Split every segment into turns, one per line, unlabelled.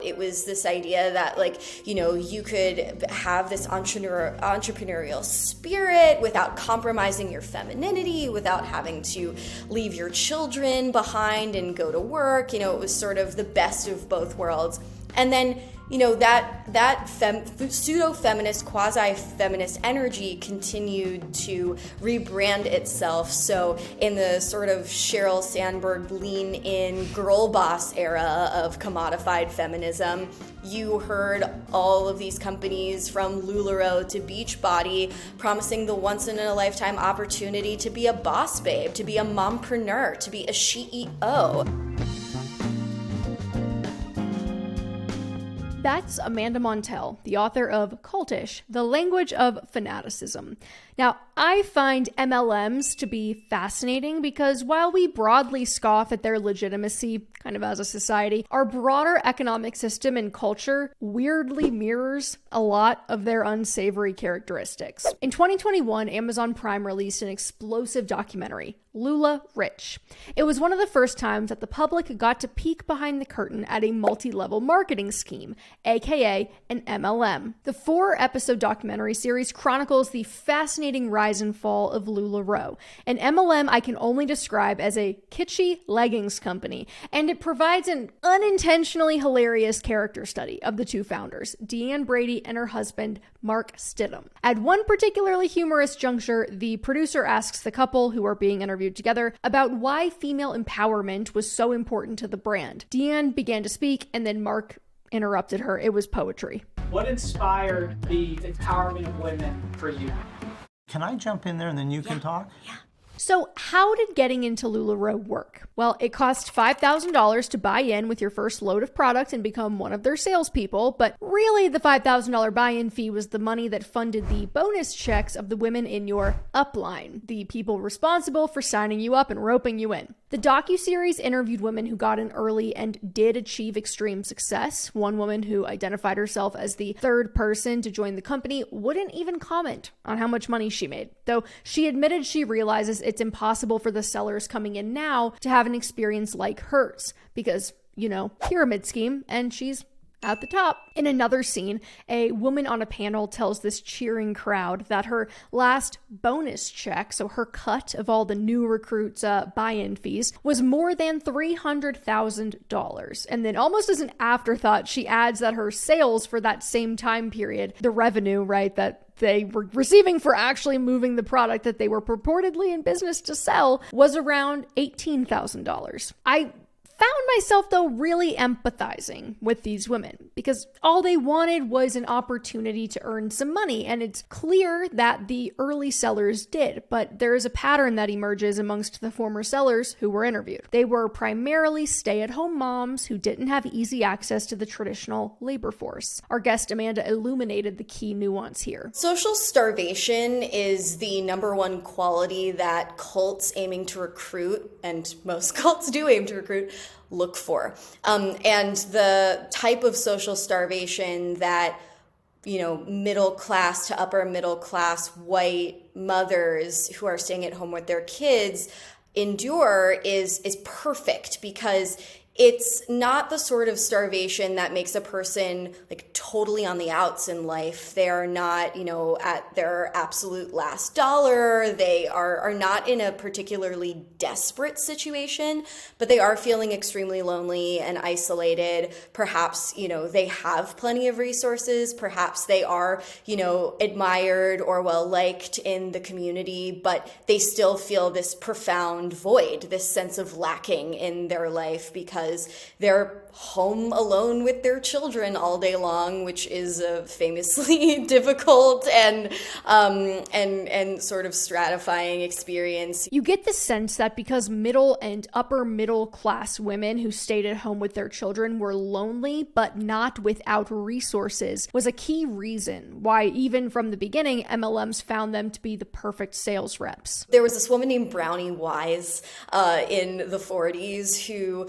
It was this idea that, like, you know, you could have this entrepreneurial spirit without compromising your femininity, without having to leave your children behind and go to work. You know, it was sort of the best of both worlds. And then, you know, that pseudo-feminist, quasi-feminist energy continued to rebrand itself. So in the sort of Sheryl Sandberg lean-in girl boss era of commodified feminism, you heard all of these companies from LuLaRoe to Beachbody promising the once-in-a-lifetime opportunity to be a boss babe, to be a mompreneur, to be a CEO.
That's Amanda Montell, the author of Cultish, The Language of Fanaticism. Now, I find MLMs to be fascinating because while we broadly scoff at their legitimacy, kind of as a society, our broader economic system and culture weirdly mirrors a lot of their unsavory characteristics. In 2021, Amazon Prime released an explosive documentary, Lula Rich. It was one of the first times that the public got to peek behind the curtain at a multi-level marketing scheme, aka an MLM. The 4-episode documentary series chronicles the fascinating rise and fall of LuLaRoe, an MLM I can only describe as a kitschy leggings company, and it provides an unintentionally hilarious character study of the two founders, Deanne Brady and her husband, Mark Stidham. At one particularly humorous juncture, the producer asks the couple, who are being interviewed together, about why female empowerment was so important to the brand. Deanne began to speak, and then Mark interrupted her. It was poetry.
What inspired the empowerment of women for you?
Can I jump in there and then you can talk?
Yeah. So how did getting into LuLaRoe work? Well, it cost $5,000 to buy in with your first load of product and become one of their salespeople, but really the $5,000 buy-in fee was the money that funded the bonus checks of the women in your upline, the people responsible for signing you up and roping you in. The docuseries interviewed women who got in early and did achieve extreme success. One woman who identified herself as the third person to join the company wouldn't even comment on how much money she made, though she admitted she realizes it's impossible for the sellers coming in now to have an experience like hers because, you know, pyramid scheme, and she's at the top. In another scene, a woman on a panel tells this cheering crowd that her last bonus check, so her cut of all the new recruits' buy-in fees, was more than $300,000. And then almost as an afterthought, she adds that her sales for that same time period, the revenue, right, that they were receiving for actually moving the product that they were purportedly in business to sell, was around $18,000. I found myself, though, really empathizing with these women because all they wanted was an opportunity to earn some money, and it's clear that the early sellers did, but there is a pattern that emerges amongst the former sellers who were interviewed. They were primarily stay-at-home moms who didn't have easy access to the traditional labor force. Our guest Amanda illuminated the key nuance here.
Social starvation is the number one quality that cults aiming to recruit, and most cults do aim to recruit, look for. And the type of social starvation that, you know, middle class to upper middle class white mothers who are staying at home with their kids endure is perfect because it's not the sort of starvation that makes a person like totally on the outs in life. They are not, you know, at their absolute last dollar. They are not in a particularly desperate situation, but they are feeling extremely lonely and isolated. Perhaps, you know, they have plenty of resources. Perhaps they are, you know, admired or well liked in the community, but they still feel this profound void, this sense of lacking in their life because they're home alone with their children all day long, which is a famously difficult and sort of stratifying experience.
You get the sense that because middle and upper middle class women who stayed at home with their children were lonely but not without resources was a key reason why even from the beginning MLMs found them to be the perfect sales reps.
There was this woman named Brownie Wise in the 40s who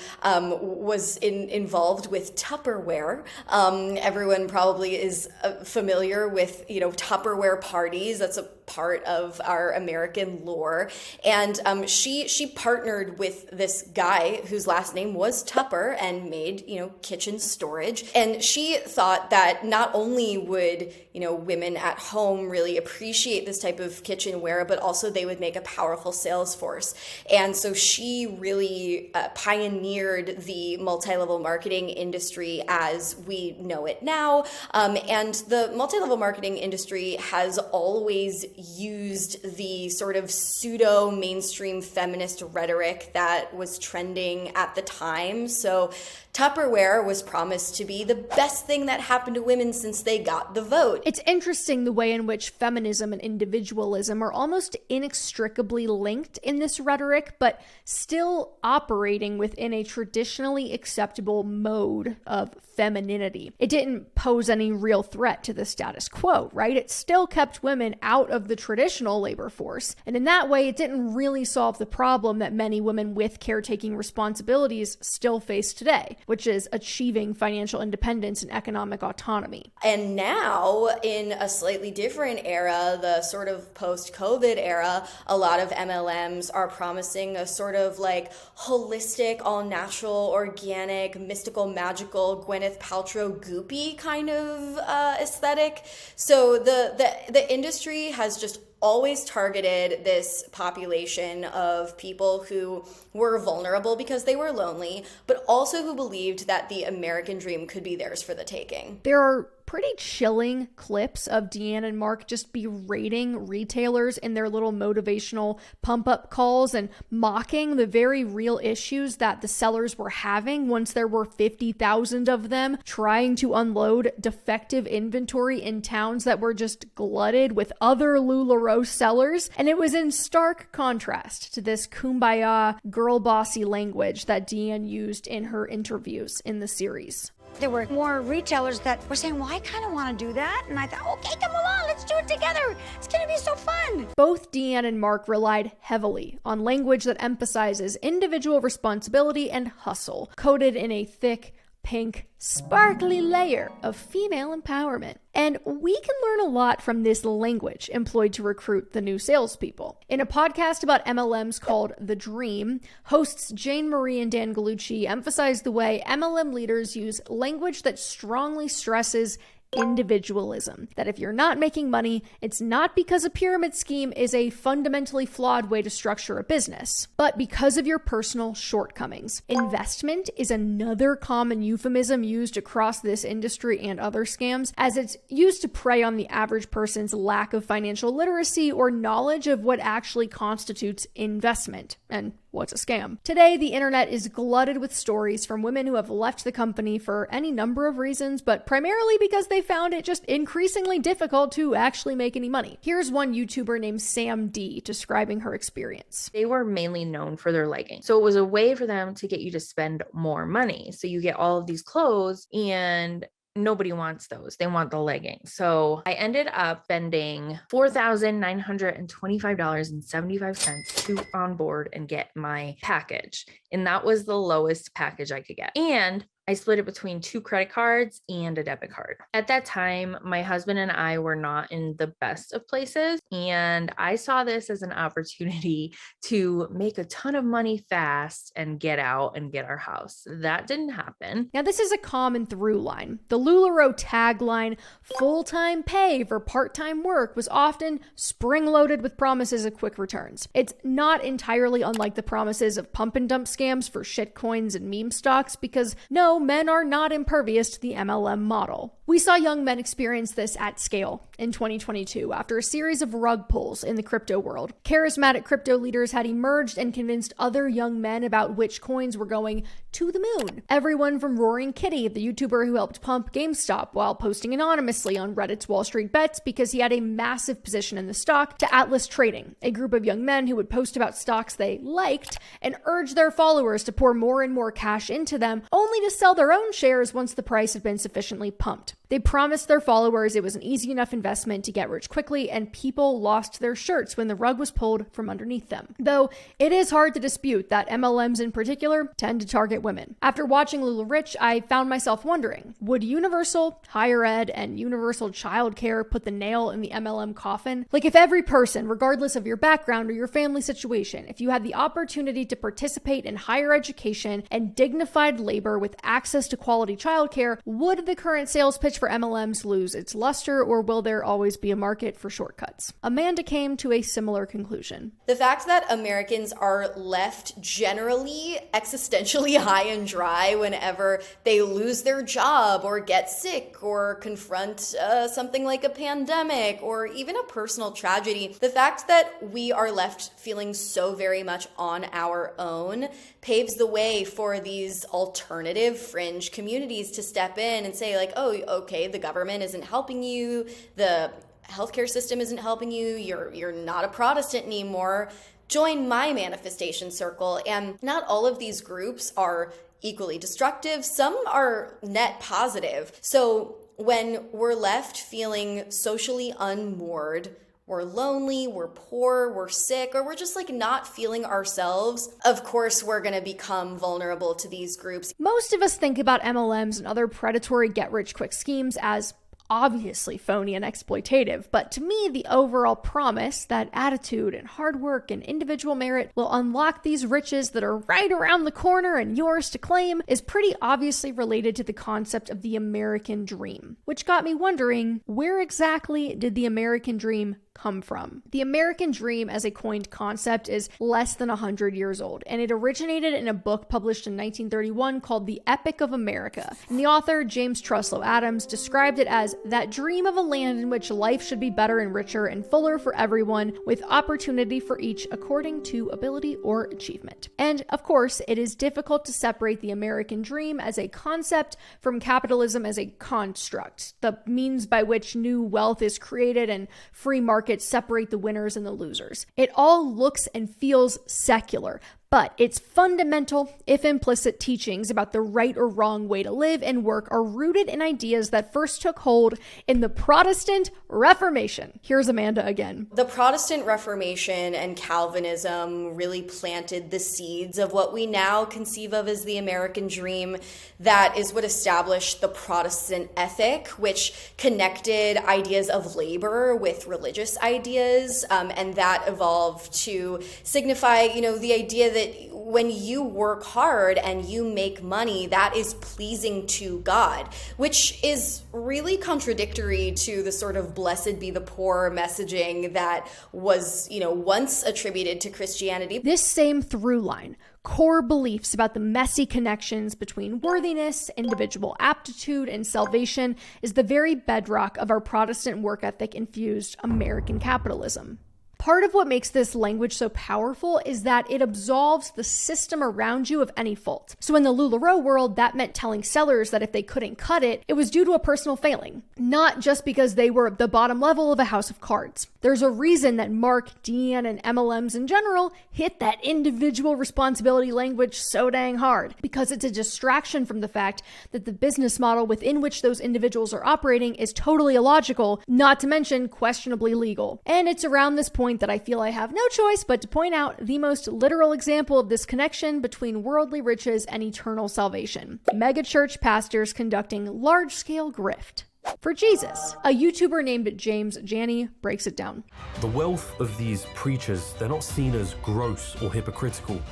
was involved with Tupperware. Everyone probably is familiar with, you know, Tupperware parties. That's a part of our American lore. And she partnered with this guy whose last name was Tupper and made, kitchen storage. And she thought that not only would, women at home really appreciate this type of kitchenware, but also they would make a powerful sales force. And so she really pioneered the multi-level marketing industry as we know it now. And the multi-level marketing industry has always used the sort of pseudo mainstream feminist rhetoric that was trending at the time. So Tupperware was promised to be the best thing that happened to women since they got the vote.
It's interesting the way in which feminism and individualism are almost inextricably linked in this rhetoric, but still operating within a traditionally acceptable mode of femininity. It didn't pose any real threat to the status quo, right? It still kept women out of the traditional labor force. And in that way, it didn't really solve the problem that many women with caretaking responsibilities still face today, which is achieving financial independence and economic autonomy.
And now, in a slightly different era, the sort of post-COVID era, a lot of MLMs are promising a sort of like holistic, all-natural, organic, mystical, magical, Gwyneth Paltrow goopy kind of aesthetic. So the industry has just always targeted this population of people who were vulnerable because they were lonely, but also who believed that the American dream could be theirs for the taking.
There are pretty chilling clips of Deanne and Mark just berating retailers in their little motivational pump-up calls and mocking the very real issues that the sellers were having once there were 50,000 of them trying to unload defective inventory in towns that were just glutted with other LuLaRoe sellers. And it was in stark contrast to this kumbaya, girl bossy language that Deanne used in her interviews in the series.
There were more retailers that were saying, well, I kind of want to do that. And I thought, okay, come along, let's do it together. It's going to be so fun.
Both Deanne and Mark relied heavily on language that emphasizes individual responsibility and hustle, coated in a thick, pink, sparkly layer of female empowerment. And we can learn a lot from this language employed to recruit the new salespeople. In a podcast about MLMs called The Dream, hosts Jane Marie and Dan Gallucci emphasize the way MLM leaders use language that strongly stresses individualism. That if you're not making money, it's not because a pyramid scheme is a fundamentally flawed way to structure a business, but because of your personal shortcomings. Investment is another common euphemism used across this industry and other scams, as it's used to prey on the average person's lack of financial literacy or knowledge of what actually constitutes investment and what's a scam. Today, the internet is glutted with stories from women who have left the company for any number of reasons, but primarily because they found it just increasingly difficult to actually make any money. Here's one YouTuber named Sam D describing her experience.
They were mainly known for their leggings. So it was a way for them to get you to spend more money. So you get all of these clothes and nobody wants those. They want the leggings. So I ended up spending $4,925.75 to onboard and get my package. And that was the lowest package I could get. And I split it between 2 credit cards and a debit card. At that time, my husband and I were not in the best of places, and I saw this as an opportunity to make a ton of money fast and get out and get our house. That didn't happen.
Now, this is a common through line. The LuLaRoe tagline, full-time pay for part-time work, was often spring-loaded with promises of quick returns. It's not entirely unlike the promises of pump and dump scams for shitcoins and meme stocks, because no, men are not impervious to the MLM model. We saw young men experience this at scale in 2022 after a series of rug pulls in the crypto world. Charismatic crypto leaders had emerged and convinced other young men about which coins were going to the moon. Everyone from Roaring Kitty, the YouTuber who helped pump GameStop while posting anonymously on Reddit's Wall Street Bets because he had a massive position in the stock, to Atlas Trading, a group of young men who would post about stocks they liked and urge their followers to pour more and more cash into them, only to sell their own shares once the price had been sufficiently pumped. They promised their followers it was an easy enough investment to get rich quickly, and people lost their shirts when the rug was pulled from underneath them. Though it is hard to dispute that MLMs in particular tend to target women. After watching Lula Rich, I found myself wondering, would universal higher ed and universal childcare put the nail in the MLM coffin? Like, if every person, regardless of your background or your family situation, if you had the opportunity to participate in higher education and dignified labor with access to quality childcare, would the current sales pitch for MLMs lose its luster, or will there always be a market for shortcuts? Amanda came to a similar conclusion.
The fact that Americans are left generally existentially high and dry whenever they lose their job or get sick or confront something like a pandemic or even a personal tragedy, the fact that we are left feeling so very much on our own paves the way for these alternative fringe communities to step in and say, like, oh, okay, the government isn't helping you, the healthcare system isn't helping you, you're not a Protestant anymore, join my manifestation circle. And not all of these groups are equally destructive. Some are net positive. So when we're left feeling socially unmoored, we're lonely, we're poor, we're sick, or we're just like not feeling ourselves, of course we're going to become vulnerable to these groups.
Most of us think about MLMs and other predatory get-rich-quick schemes as obviously phony and exploitative, but to me, the overall promise that attitude and hard work and individual merit will unlock these riches that are right around the corner and yours to claim is pretty obviously related to the concept of the American dream, which got me wondering, where exactly did the American dream come from? The American dream as a coined concept is less than 100 years old, and it originated in a book published in 1931 called The Epic of America. And the author, James Truslow Adams, described it as that dream of a land in which life should be better and richer and fuller for everyone, with opportunity for each according to ability or achievement. And of course, it is difficult to separate the American dream as a concept from capitalism as a construct, the means by which new wealth is created and free markets separate the winners and the losers. It all looks and feels secular, but its fundamental, if implicit, teachings about the right or wrong way to live and work are rooted in ideas that first took hold in the Protestant Reformation. Here's Amanda again.
The Protestant Reformation and Calvinism really planted the seeds of what we now conceive of as the American dream. That is what established the Protestant ethic, which connected ideas of labor with religious ideas, and that evolved to signify, the idea that when you work hard and you make money, that is pleasing to God, which is really contradictory to the sort of blessed be the poor messaging that was, once attributed to Christianity.
This same through line, core beliefs about the messy connections between worthiness, individual aptitude, and salvation is the very bedrock of our Protestant work ethic infused American capitalism. Part of what makes this language so powerful is that it absolves the system around you of any fault. So in the LuLaRoe world, that meant telling sellers that if they couldn't cut it, it was due to a personal failing, not just because they were the bottom level of a house of cards. There's a reason that Mark, Dean, and MLMs in general hit that individual responsibility language so dang hard, because it's a distraction from the fact that the business model within which those individuals are operating is totally illogical, not to mention questionably legal. And it's around this point that I feel I have no choice but to point out the most literal example of this connection between worldly riches and eternal salvation. Megachurch pastors conducting large-scale grift for Jesus. A YouTuber named James Janney breaks it down.
The wealth of these preachers, they're not seen as gross or hypocritical.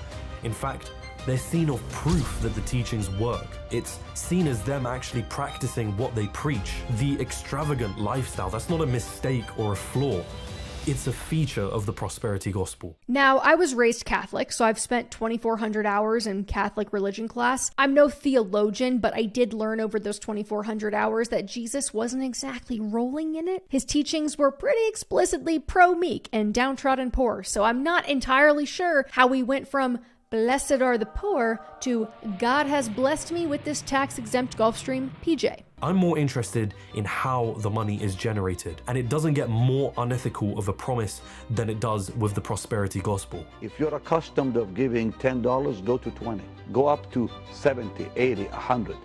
In fact, they're seen as proof that the teachings work. It's seen as them actually practicing what they preach. The extravagant lifestyle, that's not a mistake or a flaw. It's a feature of the prosperity gospel.
Now, I was raised Catholic, so I've spent 2,400 hours in Catholic religion class. I'm no theologian, but I did learn over those 2,400 hours that Jesus wasn't exactly rolling in it. His teachings were pretty explicitly pro-meek and downtrodden poor, so I'm not entirely sure how we went from blessed are the poor to God has blessed me with this tax-exempt Gulfstream PJ.
I'm more interested in how the money is generated, and it doesn't get more unethical of a promise than it does with the prosperity gospel.
If you're accustomed of giving $10, go to 20. Go up to 70, 80, 100.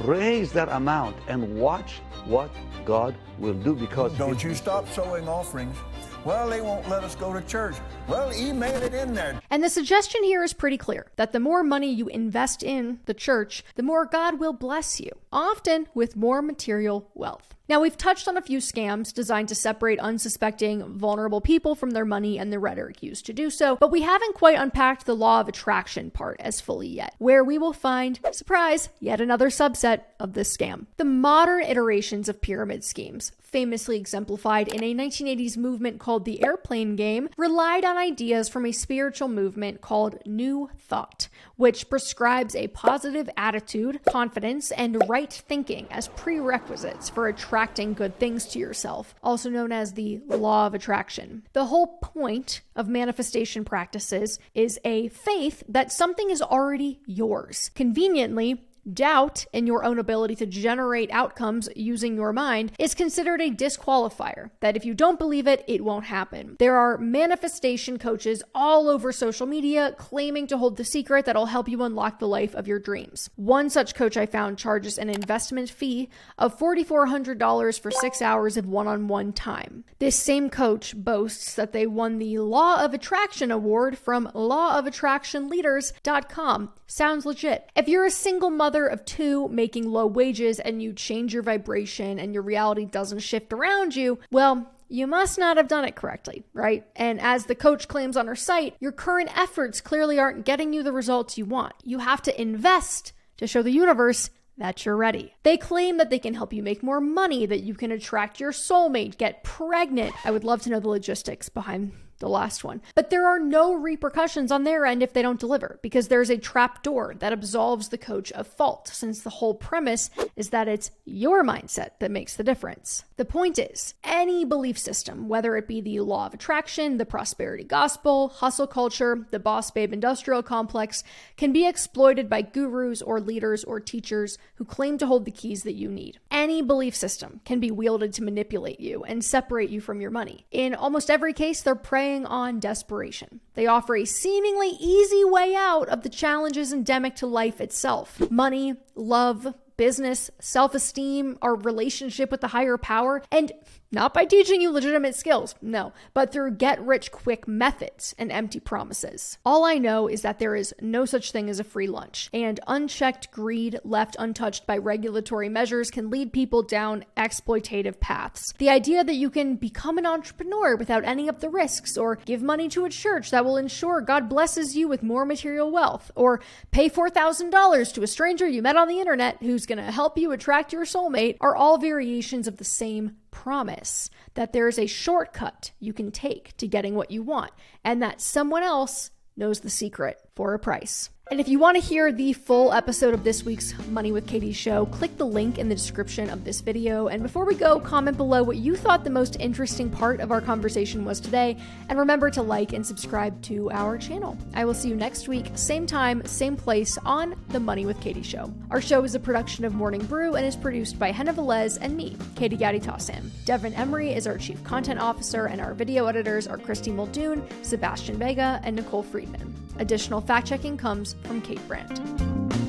raise that amount and watch what God will do, because
Don't you stop sowing offerings. Well, they won't let us go to church. Well, email it in there.
And the suggestion here is pretty clear, that the more money you invest in the church, the more God will bless you, often with more material wealth. Now, we've touched on a few scams designed to separate unsuspecting, vulnerable people from their money and the rhetoric used to do so, but we haven't quite unpacked the law of attraction part as fully yet, where we will find, surprise, yet another subset of this scam. The modern iterations of pyramid schemes, famously exemplified in a 1980s movement called the airplane game, relied on ideas from a spiritual movement called New Thought, which prescribes a positive attitude, confidence, and right thinking as prerequisites for attracting good things to yourself, also known as the law of attraction. The whole point of manifestation practices is a faith that something is already yours. Conveniently, doubt in your own ability to generate outcomes using your mind is considered a disqualifier, that if you don't believe it, it won't happen. There are manifestation coaches all over social media claiming to hold the secret that'll help you unlock the life of your dreams. One such coach I found charges an investment fee of $4,400 for 6 hours of one-on-one time. This same coach boasts that they won the Law of Attraction Award from lawofattractionleaders.com. Sounds legit. If you're a single mother of two making low wages and you change your vibration and your reality doesn't shift around you, well, you must not have done it correctly, right? And as the coach claims on her site, your current efforts clearly aren't getting you the results you want. You have to invest to show the universe that you're ready. They claim that they can help you make more money, that you can attract your soulmate, get pregnant. I would love to know the logistics behind the last one. But there are no repercussions on their end if they don't deliver, because there's a trap door that absolves the coach of fault, since the whole premise is that it's your mindset that makes the difference. The point is, any belief system, whether it be the law of attraction, the prosperity gospel, hustle culture, the boss babe industrial complex, can be exploited by gurus or leaders or teachers who claim to hold the keys that you need. Any belief system can be wielded to manipulate you and separate you from your money. In almost every case, they're preying on desperation. They offer a seemingly easy way out of the challenges endemic to life itself. Money, love, business, self-esteem, our relationship with the higher power, and not by teaching you legitimate skills, no, but through get-rich-quick methods and empty promises. All I know is that there is no such thing as a free lunch, and unchecked greed left untouched by regulatory measures can lead people down exploitative paths. The idea that you can become an entrepreneur without any of the risks, or give money to a church that will ensure God blesses you with more material wealth, or pay $4,000 to a stranger you met on the internet who's going to help you attract your soulmate, are all variations of the same promise that there is a shortcut you can take to getting what you want, and that someone else knows the secret for a price. And if you want to hear the full episode of this week's Money with Katie show, click the link in the description of this video. And before we go, comment below what you thought the most interesting part of our conversation was today. And remember to like and subscribe to our channel. I will see you next week, same time, same place on the Money with Katie show. Our show is a production of Morning Brew and is produced by Henna Velez and me, Katie Gatti-Tassan. Devin Emery is our chief content officer, and our video editors are Christy Muldoon, Sebastian Vega, and Nicole Friedman. Additional fact-checking comes from Kate Brandt.